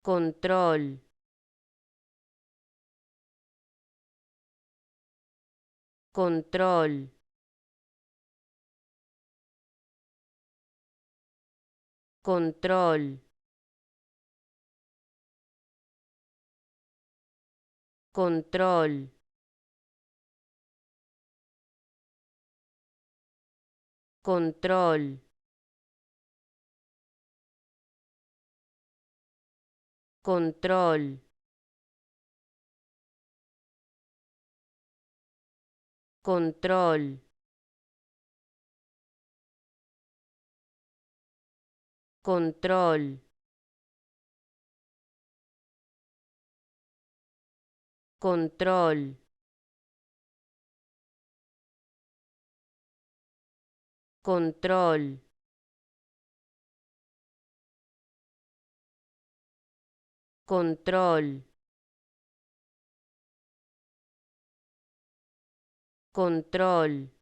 control, control, control, control, control, control, control, control, control, control, control, control.